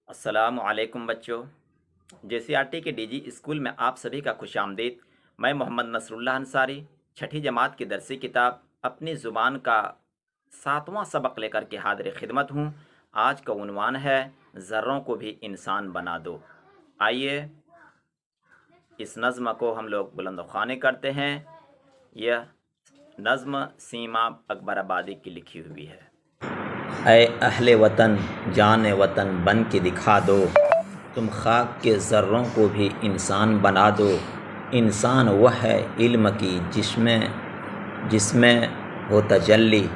السلام علیکم بچوں۔ جے سی آر ٹی کے ڈی جی اسکول میں آپ سبھی کا خوش آمدید۔ میں محمد نصر اللہ انصاری چھٹی جماعت کی درسی کتاب اپنی زبان کا 7واں سبق لے کر کے حاضر خدمت ہوں۔ آج کا عنوان ہے ذروں کو بھی انسان بنا دو۔ آئیے اس نظم کو ہم لوگ بلند خوانی کرتے ہیں۔ یہ نظم سیما اکبر آبادی کی لکھی ہوئی ہے۔ اے اہل وطن جان وطن بن کے دکھا دو، تم خاک کے ذروں کو بھی انسان بنا دو۔ انسان وہ ہے علم کی جس میں ہو تجلی،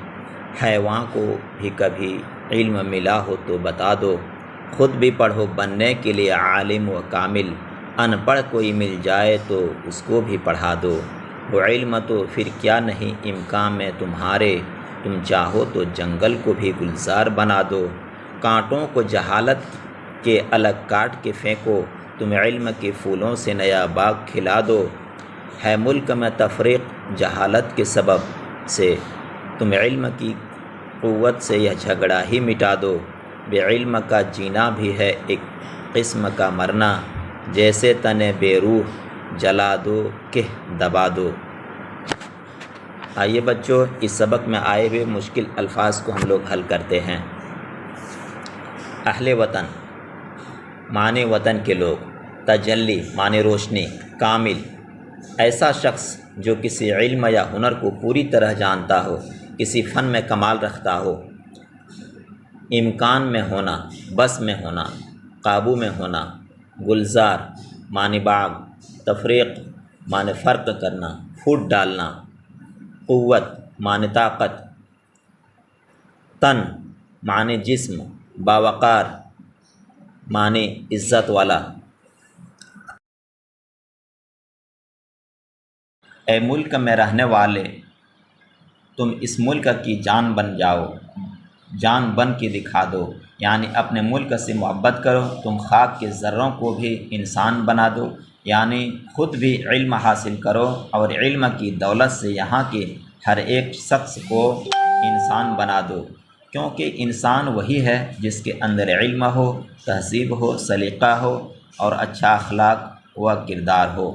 حیوان کو بھی کبھی علم ملا ہو تو بتا دو۔ خود بھی پڑھو بننے کے لیے عالم و کامل، ان پڑھ کوئی مل جائے تو اس کو بھی پڑھا دو۔ وہ علم تو پھر کیا نہیں امکان میں تمہارے، تم چاہو تو جنگل کو بھی گلزار بنا دو۔ کانٹوں کو جہالت کے الگ کاٹ کے پھینکو، تم علم کے پھولوں سے نیا باغ کھلا دو۔ ہے ملک میں تفریق جہالت کے سبب سے، تم علم کی قوت سے یہ جھگڑا ہی مٹا دو۔ بے علم کا جینا بھی ہے ایک قسم کا مرنا، جیسے تن بے روح جلا دو کہ دبا دو۔ آئیے بچوں اس سبق میں آئے ہوئے مشکل الفاظ کو ہم لوگ حل کرتے ہیں۔ اہل وطن معنی وطن کے لوگ، تجلی معنی روشنی، کامل ایسا شخص جو کسی علم یا ہنر کو پوری طرح جانتا ہو، کسی فن میں کمال رکھتا ہو۔ امکان میں ہونا، بس میں ہونا، قابو میں ہونا۔ گلزار معنی باغ، تفریق معنی فرق کرنا، پھوٹ ڈالنا۔ قوت معنی طاقت، تن معنی جسم، باوقار معنی عزت والا۔ اے ملک میں رہنے والے، تم اس ملک کی جان بن جاؤ، جان بن کے دکھا دو، یعنی اپنے ملک سے محبت کرو۔ تم خاک کے ذروں کو بھی انسان بنا دو، یعنی خود بھی علم حاصل کرو اور علم کی دولت سے یہاں کے ہر ایک شخص کو انسان بنا دو، کیونکہ انسان وہی ہے جس کے اندر علم ہو، تہذیب ہو، سلیقہ ہو اور اچھا اخلاق و کردار ہو۔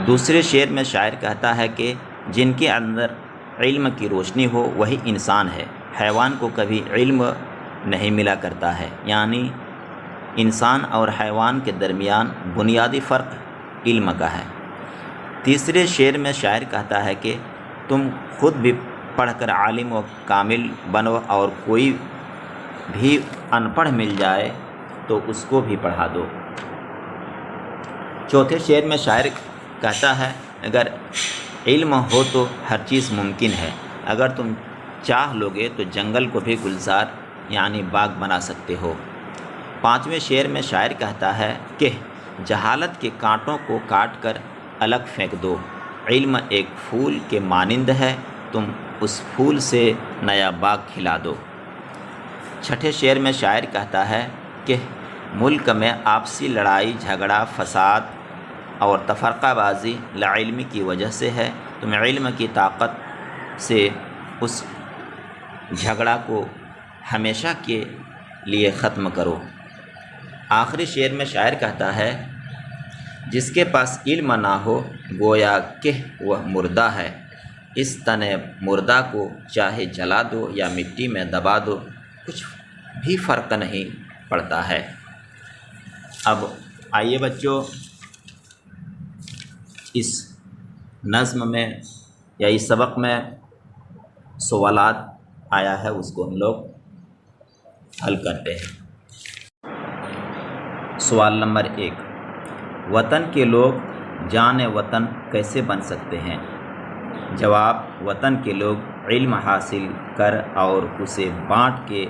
دوسرے شعر میں شاعر کہتا ہے کہ جن کے اندر علم کی روشنی ہو وہی انسان ہے، حیوان کو کبھی علم نہیں ملا کرتا ہے، یعنی انسان اور حیوان کے درمیان بنیادی فرق علم کا ہے۔ تیسرے شعر میں شاعر کہتا ہے کہ تم خود بھی پڑھ کر عالم و کامل بنو اور کوئی بھی ان پڑھ مل جائے تو اس کو بھی پڑھا دو۔ چوتھے شعر میں شاعر کہتا ہے اگر علم ہو تو ہر چیز ممکن ہے، اگر تم چاہ لوگے تو جنگل کو بھی گلزار یعنی باغ بنا سکتے ہو۔ پانچویں شعر میں شاعر کہتا ہے کہ جہالت کے کانٹوں کو کاٹ کر الگ پھینک دو، علم ایک پھول کے مانند ہے، تم اس پھول سے نیا باغ کھلا دو۔ چھٹے شعر میں شاعر کہتا ہے کہ ملک میں آپسی لڑائی جھگڑا فساد اور تفرقہ بازی لاعلمی کی وجہ سے ہے، تم علم کی طاقت سے اس جھگڑا کو ہمیشہ کے لیے ختم کرو۔ آخری شعر میں شاعر کہتا ہے جس کے پاس علم نہ ہو گویا کہ وہ مردہ ہے، اس تن مردہ کو چاہے جلا دو یا مٹی میں دبا دو، کچھ بھی فرق نہیں پڑتا ہے۔ اب آئیے بچوں اس نظم میں یا اس سبق میں سوالات آیا ہے اس کو ہم لوگ حل کرتے ہیں۔ سوال نمبر 1، وطن کے لوگ جان وطن کیسے بن سکتے ہیں؟ جواب، وطن کے لوگ علم حاصل کر اور اسے بانٹ کے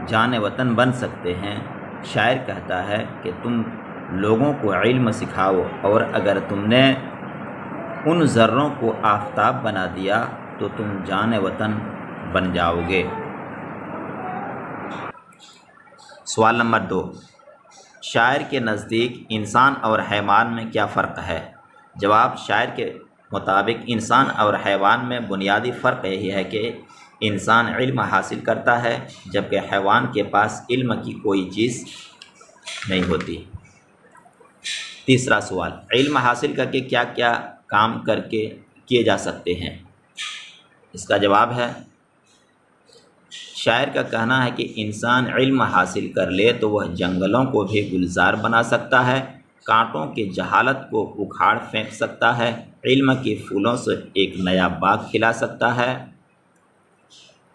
جان وطن بن سکتے ہیں۔ شاعر کہتا ہے کہ تم لوگوں کو علم سکھاؤ اور اگر تم نے ان ذروں کو آفتاب بنا دیا تو تم جان وطن بن جاؤ گے۔ سوال نمبر 2، شاعر کے نزدیک انسان اور حیوان میں کیا فرق ہے؟ جواب، شاعر کے مطابق انسان اور حیوان میں بنیادی فرق یہی ہے کہ انسان علم حاصل کرتا ہے جبکہ حیوان کے پاس علم کی کوئی چیز نہیں ہوتی۔ تیسرا سوال، علم حاصل کر کے کیا کیا کام کیے جا سکتے ہیں؟ اس کا جواب ہے، شاعر کا کہنا ہے کہ انسان علم حاصل کر لے تو وہ جنگلوں کو بھی گلزار بنا سکتا ہے، کانٹوں کی جہالت کو اکھاڑ پھینک سکتا ہے، علم کے پھولوں سے ایک نیا باغ کھلا سکتا ہے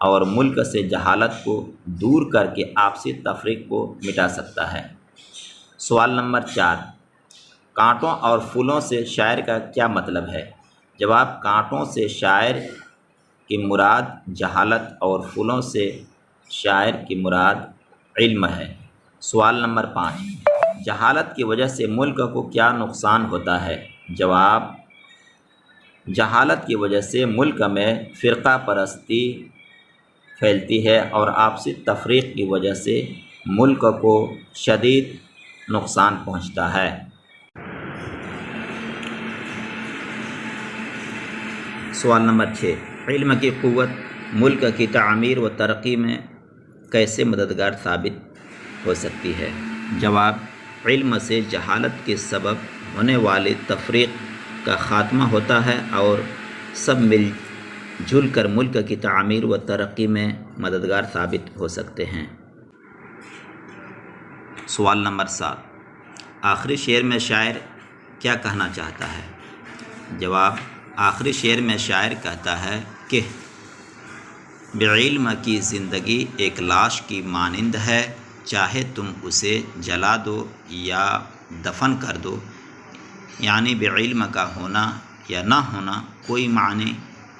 اور ملک سے جہالت کو دور کر کے آپسی تفریق کو مٹا سکتا ہے۔ سوال نمبر 4، کانٹوں اور پھولوں سے شاعر کا کیا مطلب ہے؟ جواب، کانٹوں سے شاعر کی مراد جہالت اور پھولوں سے شاعر کی مراد علم ہے۔ سوال نمبر 5، جہالت کی وجہ سے ملک کو کیا نقصان ہوتا ہے؟ جواب، جہالت کی وجہ سے ملک میں فرقہ پرستی پھیلتی ہے اور آپسی تفریق کی وجہ سے ملک کو شدید نقصان پہنچتا ہے۔ سوال نمبر 6، علم کی قوت ملک کی تعمیر و ترقی میں کیسے مددگار ثابت ہو سکتی ہے؟ جواب، علم سے جہالت کے سبب ہونے والی تفریق کا خاتمہ ہوتا ہے اور سب مل جل کر ملک کی تعمیر و ترقی میں مددگار ثابت ہو سکتے ہیں۔ سوال نمبر 7، آخری شعر میں شاعر کیا کہنا چاہتا ہے؟ جواب، آخری شعر میں شاعر کہتا ہے کہ بعلم کی زندگی ایک لاش کی مانند ہے، چاہے تم اسے جلا دو یا دفن کر دو، یعنی بعلم کا ہونا یا نہ ہونا کوئی معنی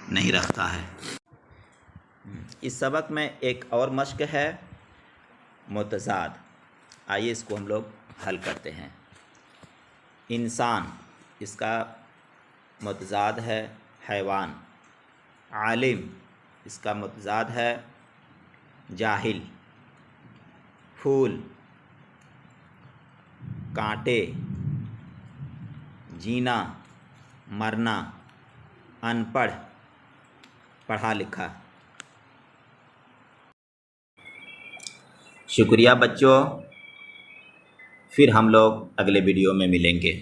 نہیں رکھتا ہے۔ اس سبق میں ایک اور مشق ہے، متضاد۔ آئیے اس کو ہم لوگ حل کرتے ہیں۔ انسان، اس کا متضاد ہے حیوان۔ عالم، اس کا متضاد ہے جاہل۔ پھول، کانٹے، جینا، مرنا، ان پڑھ، پڑھا لکھا۔ شکریہ بچوں، پھر ہم لوگ اگلے ویڈیو میں ملیں گے۔